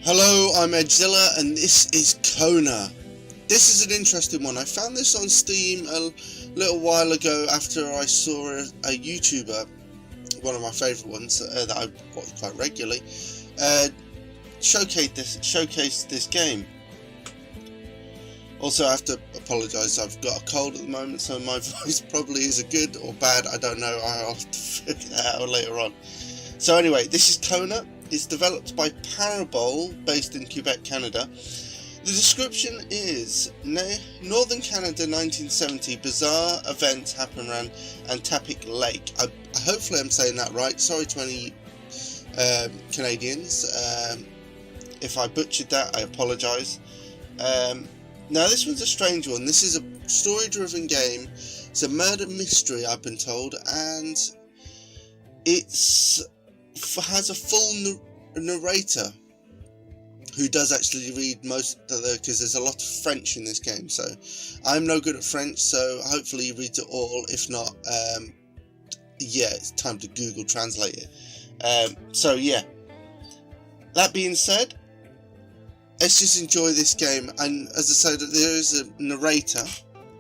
Hello, I'm Edgezilla and this is Kona. This is an interesting one. I found this on Steam a little while ago after I saw a YouTuber, one of my favourite ones that I watch quite regularly, showcase this game. Also, I have to apologise, I've got a cold at the moment, so my voice probably is good or bad, I don't know, I'll have to figure that out later on. So anyway, this is Kona. It's developed by Parabole, based in Quebec, Canada. The description is, Northern Canada 1970, bizarre events happen around Atamipek Lake. Hopefully I'm saying that right, sorry to any Canadians. If I butchered that, I apologise. Now this one's a strange one. This is a story-driven game. It's a murder mystery, I've been told, and it has a full narrator who does actually read most of because there's a lot of French in this game. So I'm no good at French, so hopefully he reads it all. If not, yeah, it's time to Google Translate it. So yeah. That being said, let's just enjoy this game, and as I said, there is a narrator,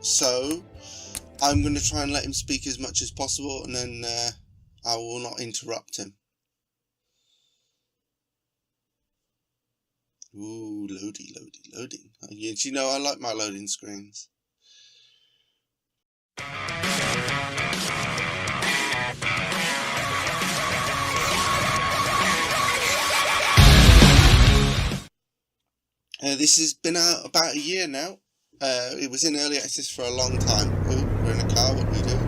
so I'm going to try and let him speak as much as possible, and then I will not interrupt him. Ooh, loading. You know, I like my loading screens. This has been out about a year now. It was in early access for a long time. Ooh, we're in a car, what do we do?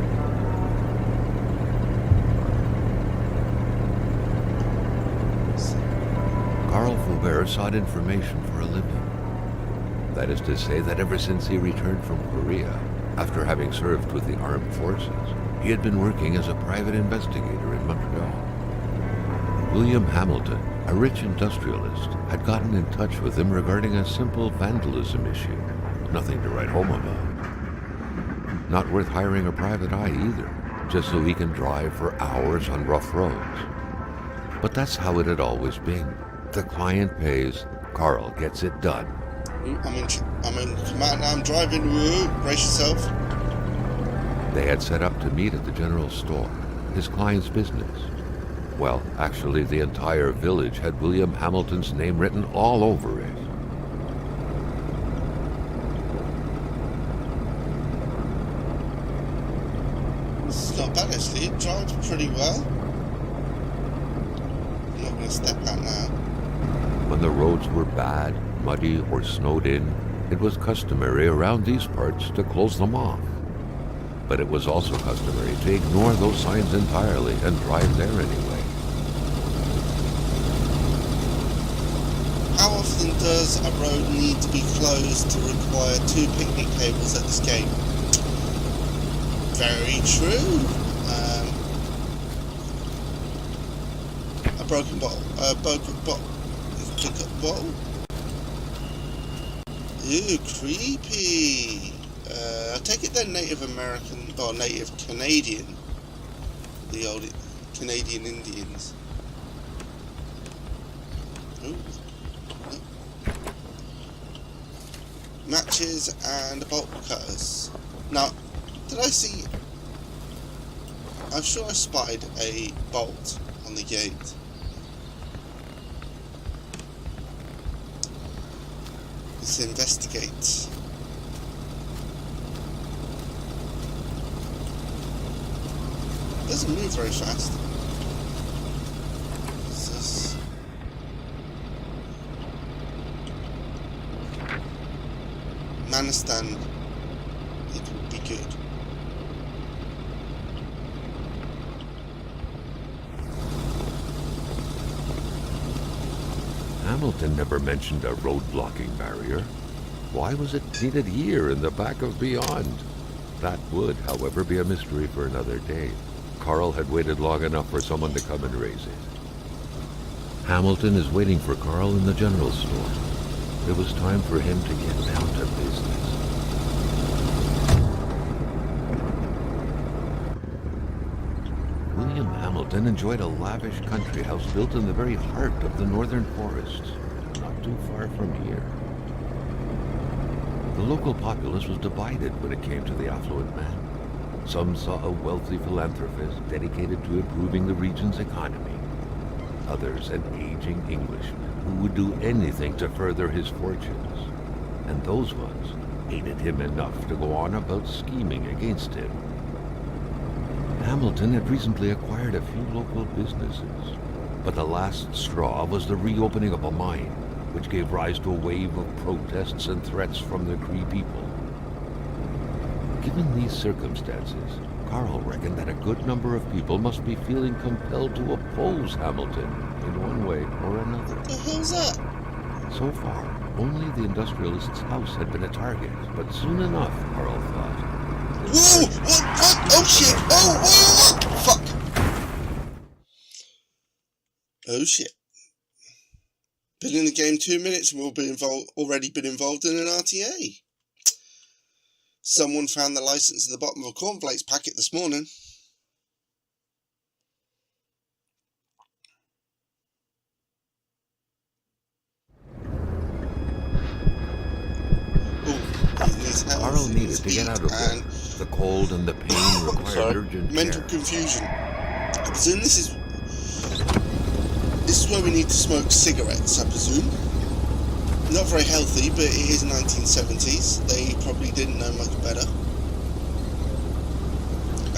Carl Faubert sought information for a living. That is to say that ever since he returned from Korea, after having served with the armed forces, he had been working as a private investigator in Montreal. William Hamilton, a rich industrialist, had gotten in touch with him regarding a simple vandalism issue. Nothing to write home about. Not worth hiring a private eye either, just so he can drive for hours on rough roads. But that's how it had always been. The client pays, Carl gets it done. I'm in command now, I'm driving, woo, brace yourself. They had set up to meet at the general store, his client's business. Well, actually the entire village had William Hamilton's name written all over it. This is not bad actually, it drives pretty well. I'm not going to step out now. When the roads were bad, muddy, or snowed in, it was customary around these parts to close them off. But it was also customary to ignore those signs entirely and drive there anyway. How often does a road need to be closed to require 2 picnic tables at this game? Very true. A broken bottle. Pick up bottle. Ew, creepy. I take it they're Native American or Native Canadian. The old Canadian Indians. Ooh. Matches and bolt cutters. Now, did I see... I'm sure I spotted a bolt on the gate. Let's investigate. It doesn't move very fast. What's this? Manistan. It would be good. Hamilton never mentioned a road-blocking barrier. Why was it needed here in the back of Beyond? That would, however, be a mystery for another day. Carl had waited long enough for someone to come and raise it. Hamilton is waiting for Carl in the general store. It was time for him to get down to business. William Hamilton enjoyed a lavish country house built in the very heart of the northern forests. Not too far from here. The local populace was divided when it came to the affluent man. Some saw a wealthy philanthropist dedicated to improving the region's economy. Others, an aging Englishman who would do anything to further his fortunes. And those ones hated him enough to go on about scheming against him. Hamilton had recently acquired a few local businesses, but the last straw was the reopening of a mine, which gave rise to a wave of protests and threats from the Cree people. Given these circumstances, Carl reckoned that a good number of people must be feeling compelled to oppose Hamilton in one way or another. The hell's that? So far, only the industrialist's house had been a target, but soon enough, Carl thought. Whoa! What? Oh shit! Oh! Fuck! Oh shit. Been in the game 2 minutes and already been involved in an RTA. Someone found the license at the bottom of a cornflakes packet this morning. Carl needed to get out of there. The cold and the pain required urgent mental care. Confusion. I presume this is where we need to smoke cigarettes, I presume. Not very healthy, but it is 1970s. They probably didn't know much better.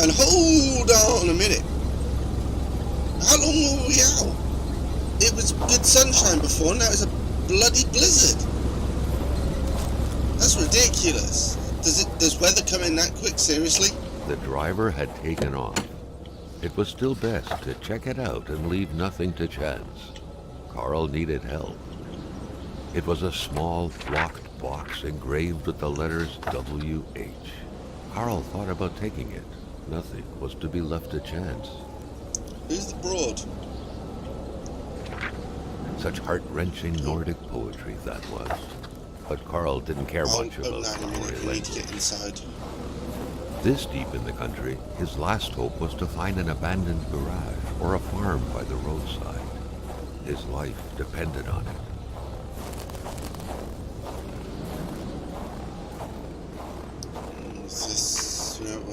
And hold on a minute. How long were we out? It was good sunshine before, now it's a bloody blizzard. That's ridiculous. Does weather come in that quick, seriously? The driver had taken off. It was still best to check it out and leave nothing to chance. Carl needed help. It was a small, locked box engraved with the letters W.H. Carl thought about taking it. Nothing was to be left to chance. Who's the broad? Such heart-wrenching Nordic poetry that was. But Carl didn't care much about story we need to get inside. This deep in the country, his last hope was to find an abandoned garage or a farm by the roadside. His life depended on it.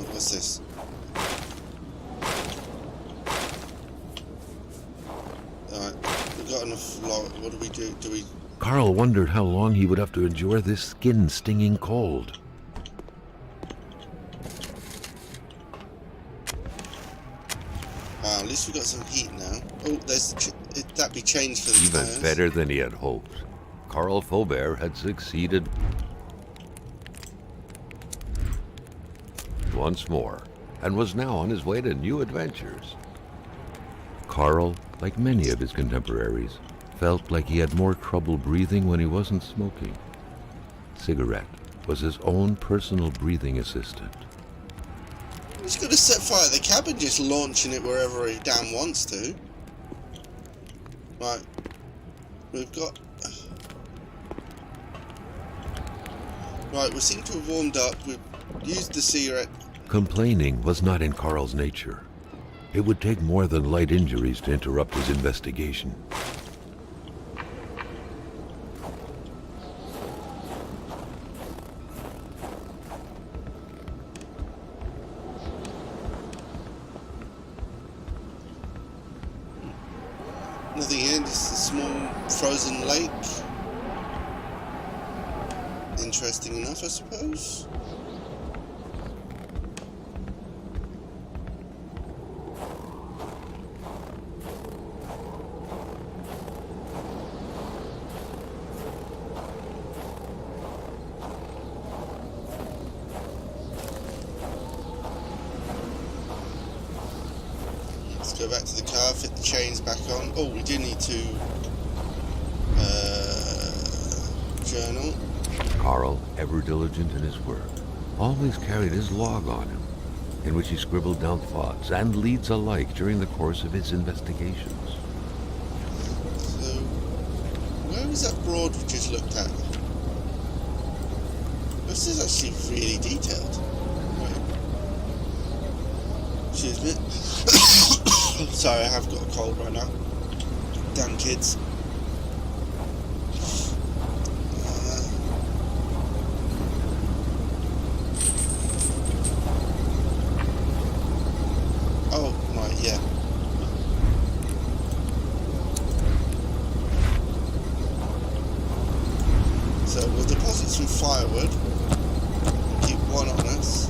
What's this? Alright, we've got enough log. What do we do? Carl wondered how long he would have to endure this skin-stinging cold. At least we got some heat now. Oh, that'd be changed for the Even tires. better than he had hoped. Carl Faubert had succeeded once more, and was now on his way to new adventures. Carl, like many of his contemporaries, felt like he had more trouble breathing when he wasn't smoking. Cigarette was his own personal breathing assistant. He's going to set fire to the cabin, just launching it wherever he damn wants to. Right. We've got... Right, we seem to have warmed up. We've used the cigarette. Complaining was not in Carl's nature. It would take more than light injuries to interrupt his investigation. Nothing here, just a small frozen lake. Interesting enough, I suppose. Let's go back to the car, fit the chains back on. Oh, we do need to journal. Carl, ever diligent in his work, always carried his log on him, in which he scribbled down thoughts and leads alike during the course of his investigations. So, where was that broad we just looked at? This is actually really detailed. Right. Excuse me. Sorry, I have got a cold right now. Damn kids. firewood. Keep one on us.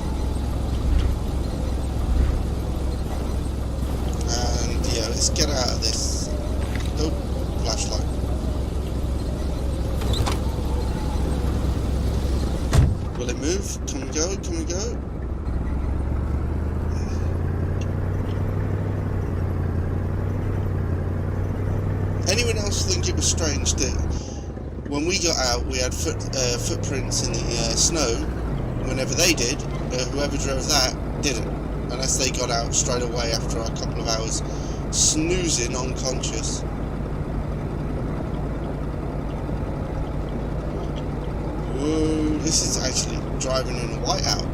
And yeah, let's get out of this. Oh, flashlight. Will it move? Can we go? Can we go? Anyone else think it was strange that when we got out we had footprints in the snow? Whenever they did, whoever drove that didn't, unless they got out straight away after a couple of hours snoozing unconscious. Whoa, this is actually driving in a whiteout.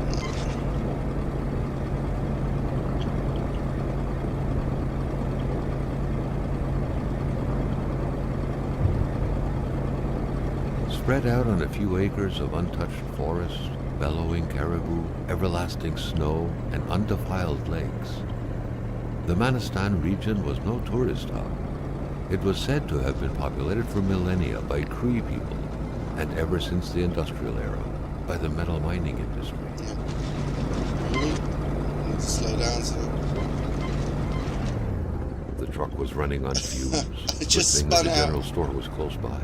Spread out on a few acres of untouched forest, bellowing caribou, everlasting snow, and undefiled lakes, the Manistan region was no tourist hub. It was said to have been populated for millennia by Cree people, and ever since the industrial era, by the metal mining industry. Need to slow down so. The truck was running on fumes. It just Good thing that spun the out. general store was close by.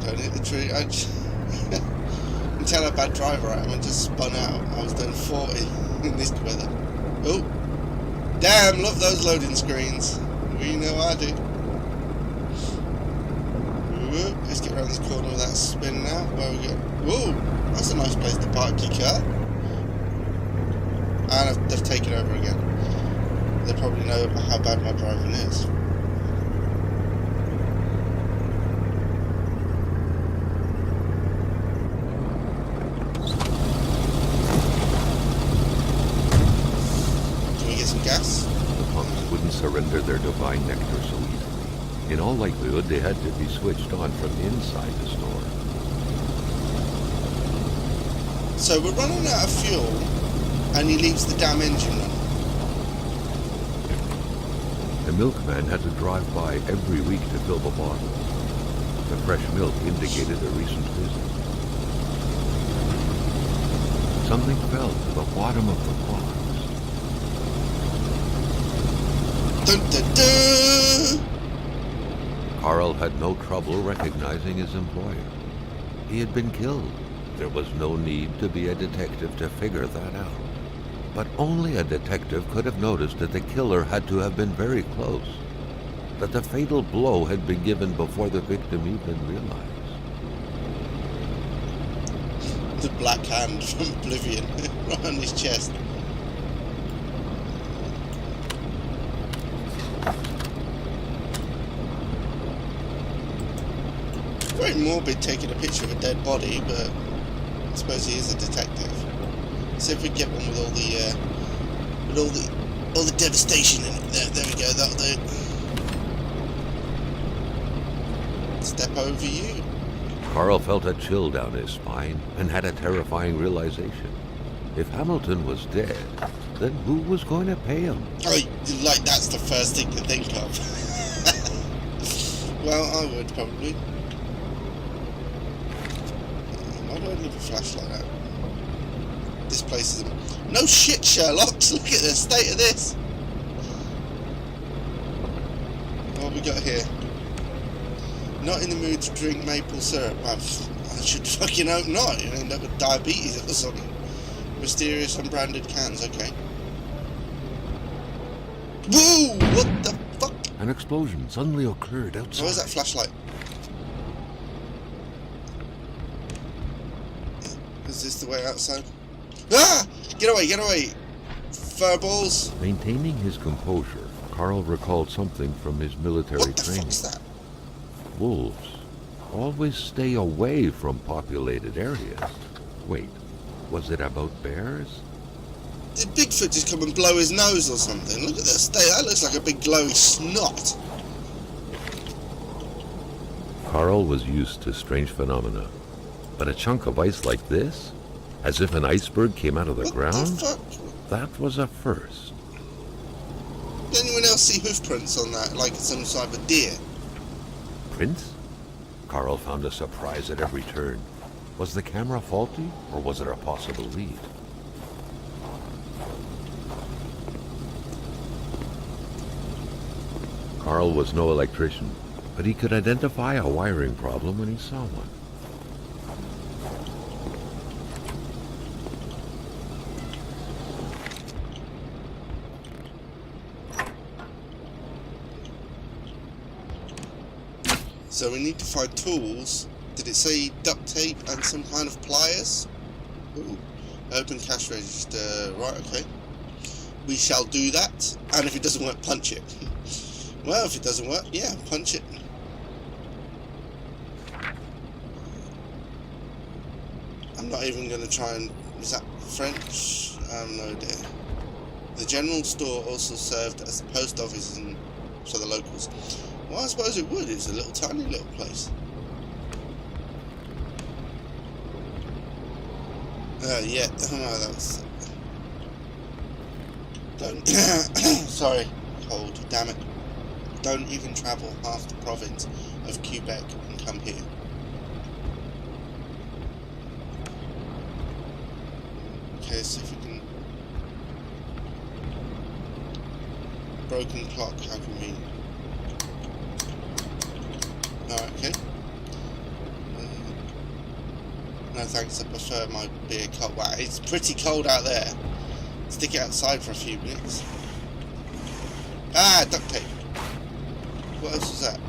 Don't hit the tree. I just you can tell how bad driver I am. I just spun out. I was doing 40 in this weather. Oh, damn! Love those loading screens. We know I do. Whoop, let's get around this corner without spinning out. Where we go? Whoa, that's a nice place to park your car. And they've taken over again. They probably know how bad my driving is. Can we get some gas? The punks wouldn't surrender their divine nectar so easily. In all likelihood, they had to be switched on from inside the store. So we're running out of fuel, and he leaves the damn engine running. The milkman had to drive by every week to fill the bottle. The fresh milk indicated a recent visit. Something fell to the bottom of the box. Dun, dun, dun. Carl had no trouble recognizing his employer. He had been killed. There was no need to be a detective to figure that out. But only a detective could have noticed that the killer had to have been very close, that the fatal blow had been given before the victim even realized. The black hand from Oblivion right on his chest. Very morbid taking a picture of a dead body, but I suppose he is a detective. See if we can get one with all the devastation in it. There we go. That'll do. Step over you. Carl felt a chill down his spine and had a terrifying realization. If Hamilton was dead, then who was going to pay him? Oh, like that's the first thing to think of. Well, I would probably. Why do I leave a flashlight out? This place is... No shit, Sherlock! Look at the state of this! What have we got here? Not in the mood to drink maple syrup. I should fucking hope not. You end up with diabetes or something. Mysterious unbranded cans, okay. Whoa! What the fuck? An explosion suddenly occurred outside. Where's that flashlight? Is this the way outside? Ah! Get away, get away! Furballs! Maintaining his composure, Carl recalled something from his military What the training. fuck's that? Wolves always stay away from populated areas. Wait, was it about bears? Did Bigfoot just come and blow his nose or something? Look at this. That looks like a big glowy snot. Carl was used to strange phenomena, but a chunk of ice like this, as if an iceberg came out of the What ground, the fuck? that was a first. Did anyone else see hoof prints on that, like some sort of a deer? prints? Carl found a surprise at every turn. Was the camera faulty, or was it a possible lead? Carl was no electrician, but he could identify a wiring problem when he saw one. So we need to find tools. Did it say duct tape and some kind of pliers? Ooh, open cash register. Right, okay. We shall do that. And if it doesn't work, punch it. Well, if it doesn't work, yeah, punch it. I'm not even going to try and... Is that French? I have no idea. The general store also served as the post office for the locals. Well, I suppose it would. It's a little tiny little place. Yeah. Oh, no, that was... Don't... Sorry. Cold. Damn it. Don't even travel half the province of Quebec and come here. Okay, so if we can... Broken clock, how convenient. Alright, okay. No thanks, I prefer my beer cold. Wow, it's pretty cold out there. Stick it outside for a few minutes. Ah, duct tape. What else was that?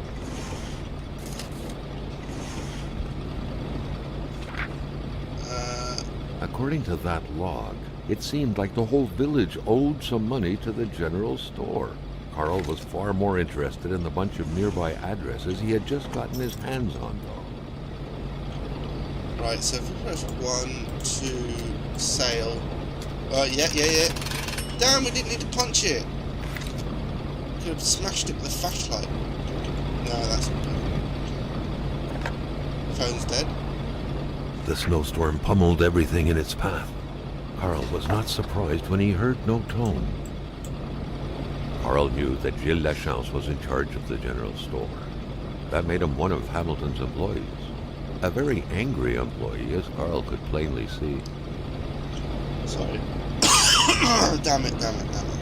According to that log, it seemed like the whole village owed some money to the general store. Carl was far more interested in the bunch of nearby addresses he had just gotten his hands on, though. Right, so if we press 1, 2, sail. Yeah. Damn, we didn't need to punch it. Could have smashed it with a flashlight. No, that's not good. Phone's dead. The snowstorm pummeled everything in its path. Carl was not surprised when he heard no tone. Carl knew that Gilles Lachance was in charge of the general store. That made him one of Hamilton's employees. A very angry employee, as Carl could plainly see. Sorry. Damn it.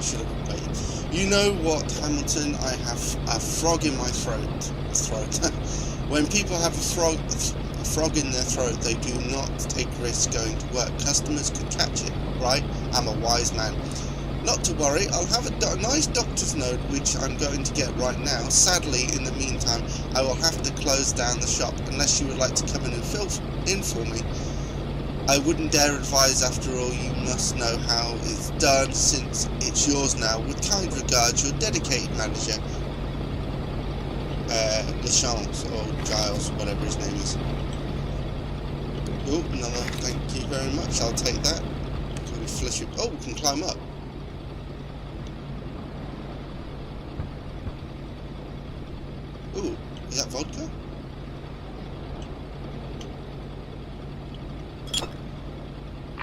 Should have waited. You know what, Hamilton? I have a frog in my throat. When people have a frog in their throat, they do not take risks going to work. Customers could catch it, right? I'm a wise man. Not to worry, I'll have a nice doctor's note, which I'm going to get right now. Sadly, in the meantime, I will have to close down the shop, unless you would like to come in and fill in for me. I wouldn't dare advise, after all. You must know how it's done, since it's yours now. With kind regards, your dedicated manager, Lachance, or Giles, whatever his name is. Oh, another, thank you very much, I'll take that. Can we flush it? Oh, we can climb up. Ooh, is that vodka?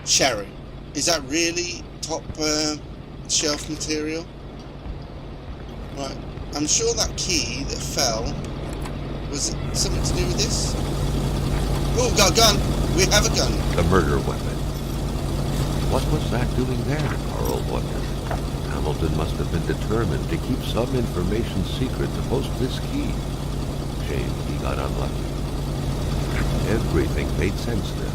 Sherry. Is that really top shelf material? Right. I'm sure that key that fell, was it something to do with this? Oh, got a gun! We have a gun! The murder weapon. What was that doing there, Carl wondered. Hamilton must have been determined to keep some information secret to post this key. Shame he got unlucky. Everything made sense now.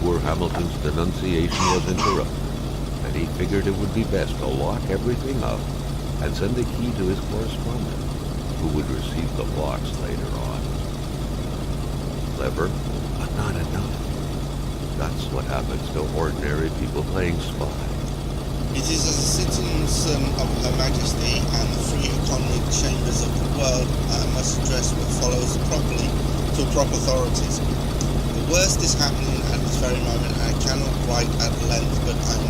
Poor Hamilton's denunciation was interrupted, and he figured it would be best to lock everything up and send the key to his correspondent, who would receive the box later on. Clever, but not enough. That's what happens to ordinary people playing spy. It is as a citizen of Her Majesty and the free economic chambers of the world must address what follows properly to proper authorities. The worst is happening at this very moment, and I cannot write at length, but I'm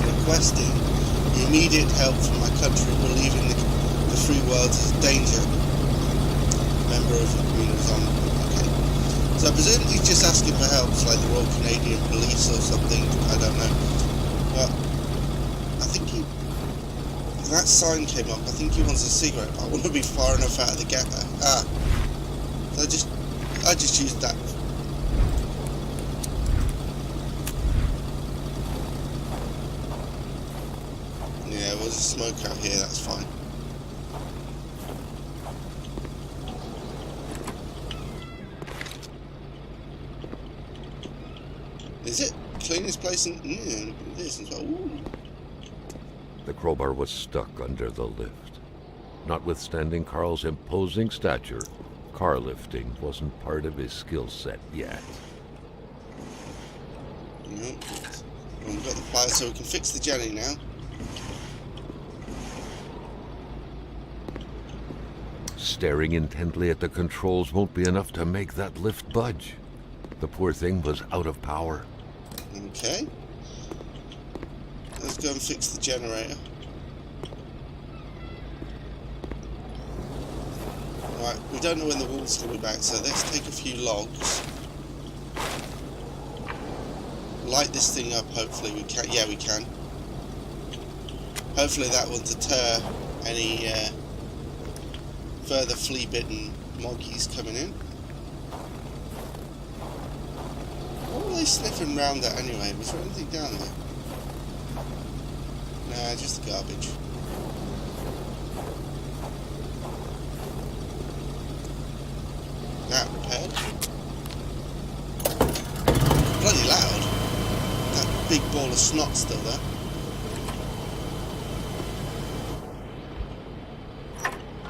requesting the immediate help from my country, believing the free world is a danger. Member of the community on. Okay. So I presume he's just asking for help, like the Royal Canadian Police or something, I don't know. But I think that sign came up, I think he wants a cigarette. I want to be far enough out of the gap. So I just used that. Yeah, we'll just smoke out here, that's fine. Is it? Cleanest place in... Yeah, this as well. Ooh. The crowbar was stuck under the lift. Notwithstanding Carl's imposing stature, car lifting wasn't part of his skill set yet. Nope. Well, we've got the pliers so we can fix the Jenny now. Staring intently at the controls won't be enough to make that lift budge. The poor thing was out of power. Okay. Let's go and fix the generator. Right, we don't know when the wall's going to be back, so let's take a few logs. Light this thing up, hopefully we can. Yeah, we can. Hopefully that will deter any further flea-bitten moggies coming in. What were they sniffing round at anyway? Was there anything down there? Nah, just the garbage. That repaired. Bloody loud. That big ball of snot's still there.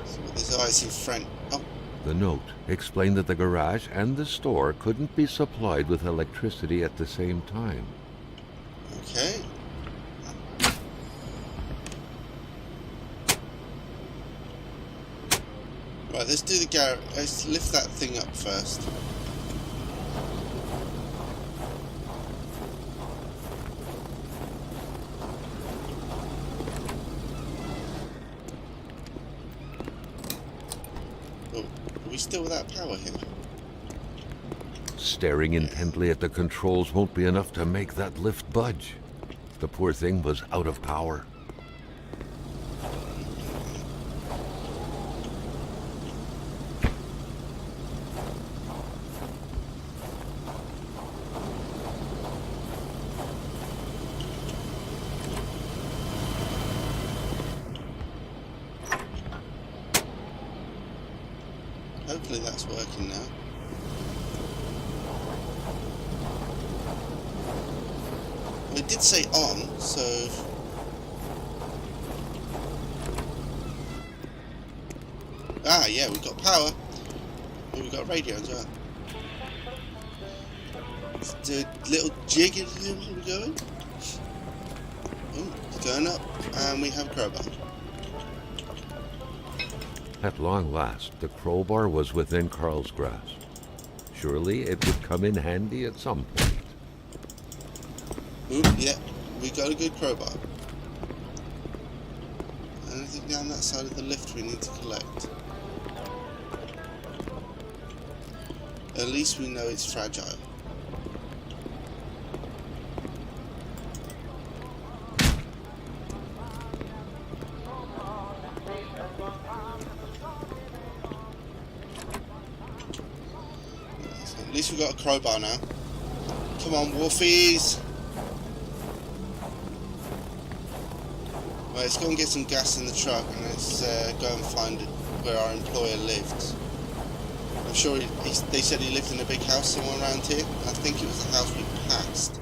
See what this ice in front. Oh. The note explained that the garage and the store couldn't be supplied with electricity at the same time. Okay. Right, let's do the garage. Let's lift that thing up first. Oh, are we still without power here? Staring intently at the controls won't be enough to make that lift budge. The poor thing was out of power. Hopefully that's working now. Well, it did say on, so... Ah, yeah, we've got power. Oh, we've got radio as well. Let's do a little jig in here where we're going. Oh, it's going up. And we have a crowbar. At long last, the crowbar was within Carl's grasp. Surely it would come in handy at some point. Ooh, yeah, we got a good crowbar. Anything down that side of the lift we need to collect? At least we know it's fragile. At least we got a crowbar now. Come on, Wolfies! Right, let's go and get some gas in the truck and let's go and find where our employer lived. I'm sure they said he lived in a big house somewhere around here. I think it was the house we passed.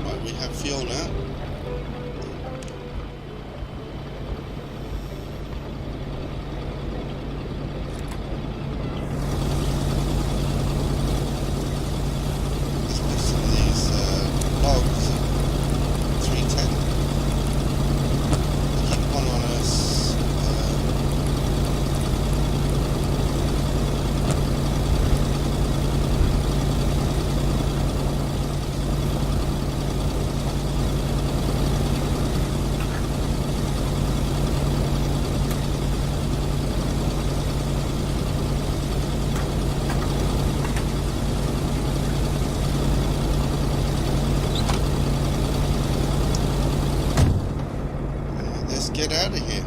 Right, we have fuel now. get out of here.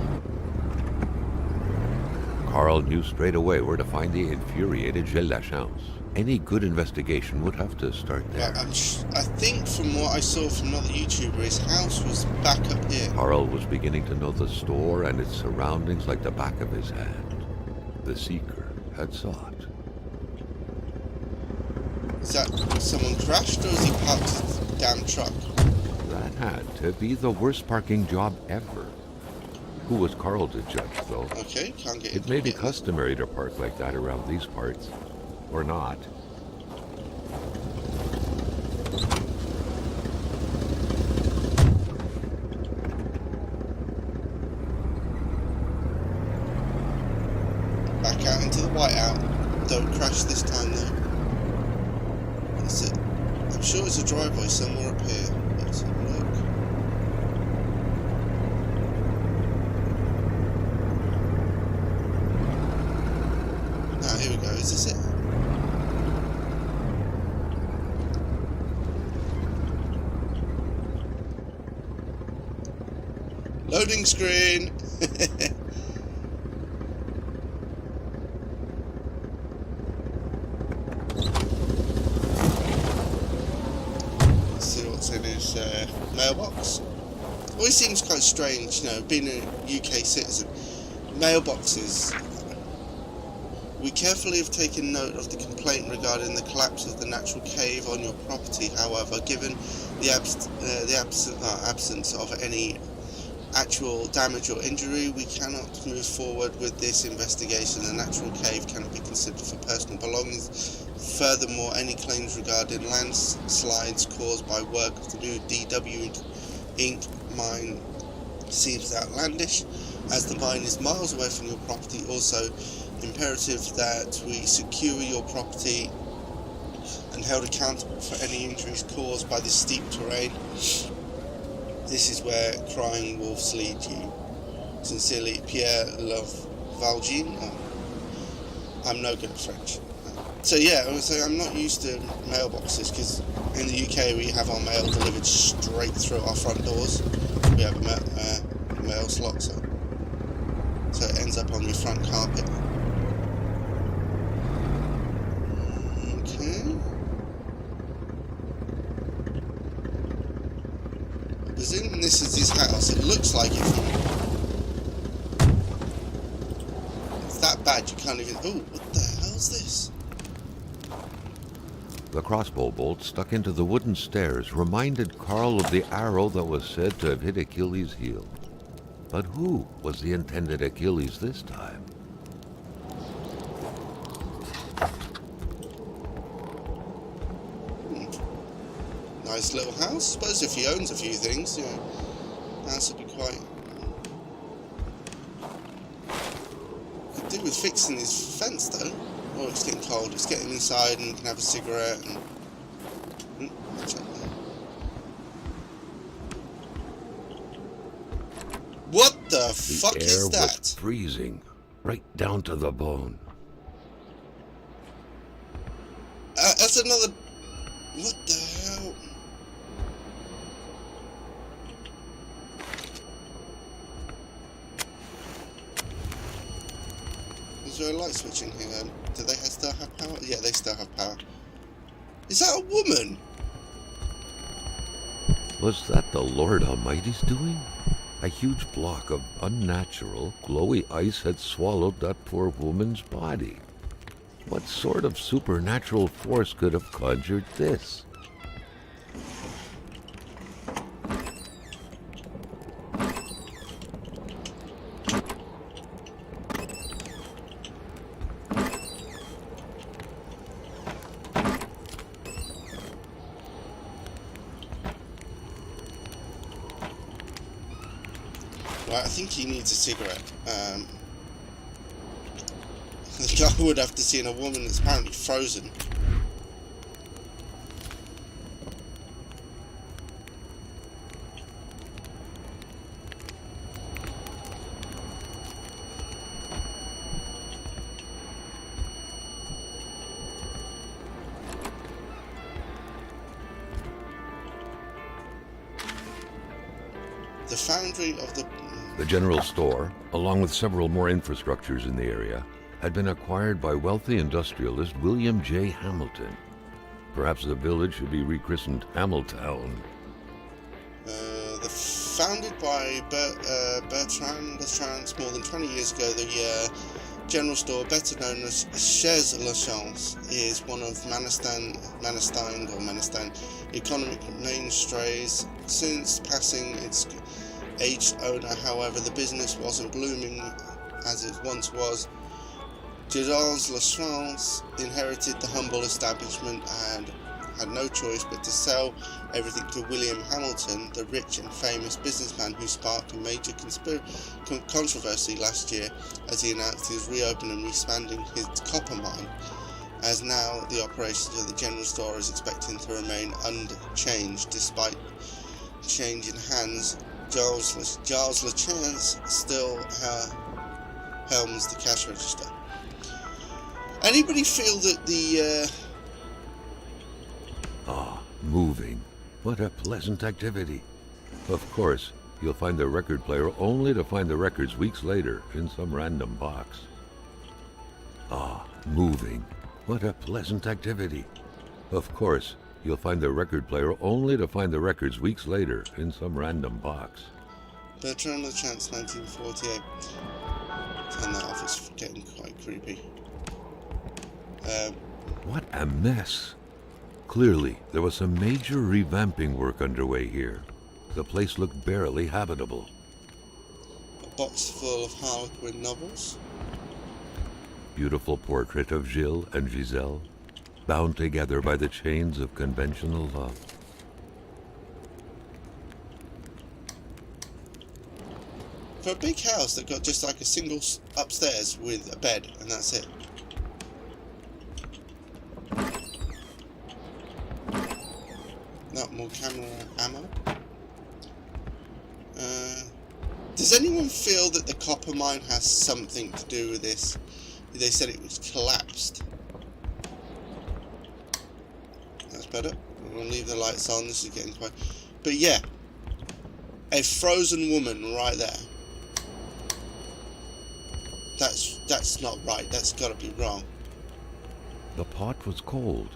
Carl knew straight away where to find the infuriated Gilles Lachance. Any good investigation would have to start there. I think from what I saw from another YouTuber, his house was back up here. Carl was beginning to know the store and its surroundings like the back of his hand. The seeker had sought. Is that someone crashed, or is he parked his damn truck? That had to be the worst parking job ever. Who was Carl to judge, though? Okay, can't get It may be customary to park like that around these parts. Or not. Back out into the whiteout. Don't crash this time, though. That's it. I'm sure there's a driveway somewhere up here. Let's have a look. Ah, here we go. Is this it? Loading screen! Let's see what's in his mailbox. Always seems quite strange, you know, being a UK citizen. Mailboxes. We carefully have taken note of the complaint regarding the collapse of the natural cave on your property. However, given the absence of any actual damage or injury, we cannot move forward with this investigation. The natural cave cannot be considered for personal belongings. Furthermore, any claims regarding landslides caused by work of the new DW Inc. mine seems outlandish, as the mine is miles away from your property. Also, imperative that we secure your property and held accountable for any injuries caused by the steep terrain. This is where crying wolves lead you. Sincerely, Pierre Valjean. I'm no good at French. So yeah, I would say I'm not used to mailboxes, because in the UK we have our mail delivered straight through our front doors. We have a mail slot, so it ends up on your front carpet. Okay. I presume this is his house. It looks like it. It's that bad you can't even... Oh, what the hell's this? The crossbow bolt stuck into the wooden stairs reminded Carl of the arrow that was said to have hit Achilles' heel. But who was the intended Achilles this time? Nice little house. I suppose if he owns a few things, you know, house would be quite... Could do with fixing his fence though. Oh, it's getting cold. It's getting inside and we can have a cigarette and... What the fuck is The air that? was freezing, right down to the bone. That's another... What the hell? Is there a light switch in here then? Do they still have power? Yeah, they still have power. Is that a woman? Was that the Lord Almighty's doing? A huge block of unnatural, glowy ice had swallowed that poor woman's body. What sort of supernatural force could have conjured this? Right, I think he needs a cigarette. The guy would have to see a woman that's apparently frozen. The foundry of the... The general store, along with several more infrastructures in the area, had been acquired by wealthy industrialist William J. Hamilton. Perhaps the village should be rechristened Hamiltown. Founded by Bertrand more than 20 years ago, the general store, better known as Chez La Chance, is one of Manastan economic mainstays. Since passing its aged owner, however, the business wasn't blooming as it once was. Gilles La Chance inherited the humble establishment and had no choice but to sell everything to William Hamilton, the rich and famous businessman who sparked a major controversy last year as he announced he was reopening and expanding his copper mine. As now, the operations of the general store is expecting to remain unchanged despite change in hands. Charles LeChance still helms the cash register. Anybody feel that the moving. What a pleasant activity. Of course, you'll find the record player only to find the records weeks later in some random box. Moving. What a pleasant activity. Of course, you'll find the record player only to find the records weeks later in some random box. Bertrand LeChance, 1948. Turn that off, it's getting quite creepy. What a mess. Clearly, there was some major revamping work underway here. The place looked barely habitable. A box full of Harlequin novels. Beautiful portrait of Gilles and Giselle, bound together by the chains of conventional love. For a big house that got just like a single upstairs with a bed, and that's it. Not more camera ammo. Does anyone feel that the copper mine has something to do with this? They said it was collapsed. That's better. I'm going to leave the lights on. This is getting quite... But yeah. A frozen woman right there. That's not right. That's got to be wrong. The pot was cold,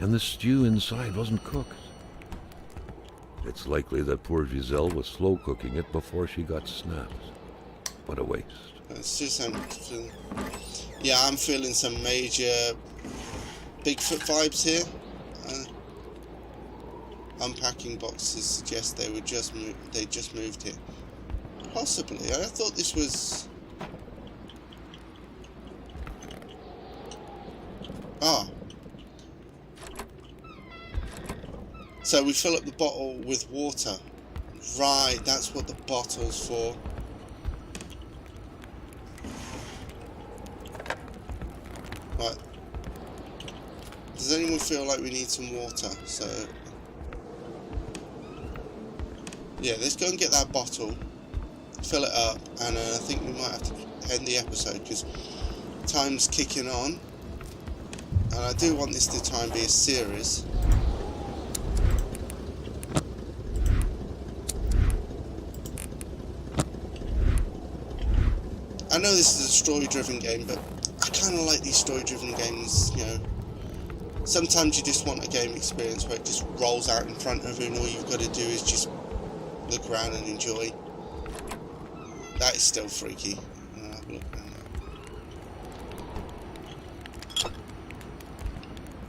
and the stew inside wasn't cooked. It's likely that poor Giselle was slow cooking it before she got snapped. What a waste. It's just yeah, I'm feeling some major Bigfoot vibes here. Unpacking boxes suggest they just moved here. Possibly. I thought this was... So we fill up the bottle with water. Right, that's what the bottle's for. Right. Does anyone feel like we need some water? So... yeah, let's go and get that bottle, fill it up, and I think we might have to end the episode because time's kicking on. And I do want this to try and be a series. I know this is a story-driven game, but I kind of like these story-driven games, you know. Sometimes you just want a game experience where it just rolls out in front of you and all you've got to do is just look around and enjoy. That is still freaky. I'll have a look around there.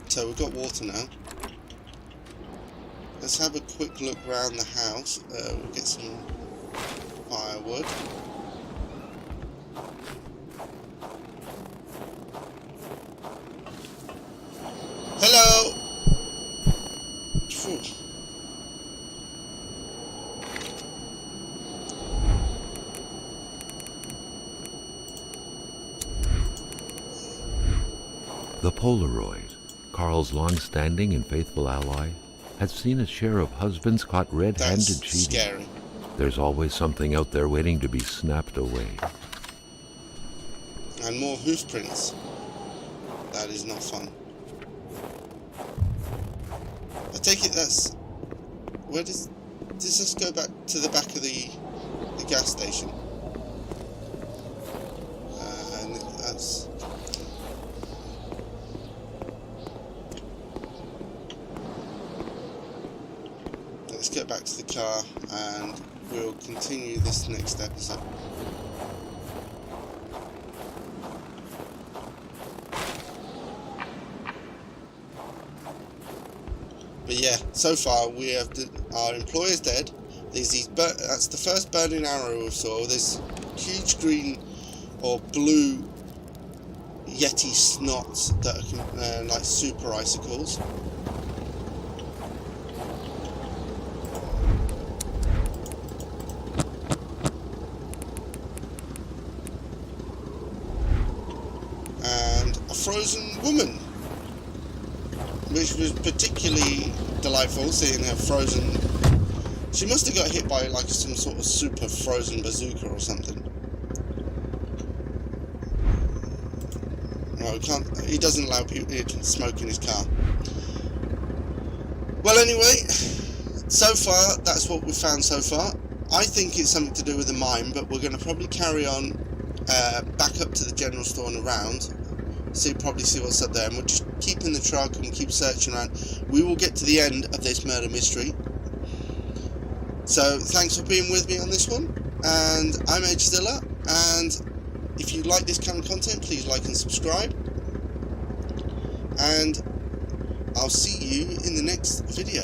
So we've got water now. Let's have a quick look around the house. We'll get some firewood. Hello! Phew. The Polaroid, Carl's long-standing and faithful ally, had seen its share of husbands caught red-handed cheating. Scary. There's always something out there waiting to be snapped away. And more hoof prints. That is not fun. I take it that's... where does this go back to the back of the the gas station. And that's... Let's get back to the car and we'll continue this next episode. But yeah, so far we have our employer's dead. There's that's the first burning arrow we saw. This huge green or blue yeti snots that are like super icicles. And a frozen woman, which was particularly delightful, seeing her frozen. She must have got hit by like some sort of super frozen bazooka or something. No, he doesn't allow people to smoke in his car. Well, anyway, so far that's what we've found so far. I think it's something to do with the mine, but we're going to probably carry on back up to the general store and around. Probably see what's up there, and we'll just keep in the truck and keep searching around. We will get to the end of this murder mystery. So thanks for being with me on this one, and I'm Edgezilla, and if you like this kind of content, please like and subscribe, and I'll see you in the next video.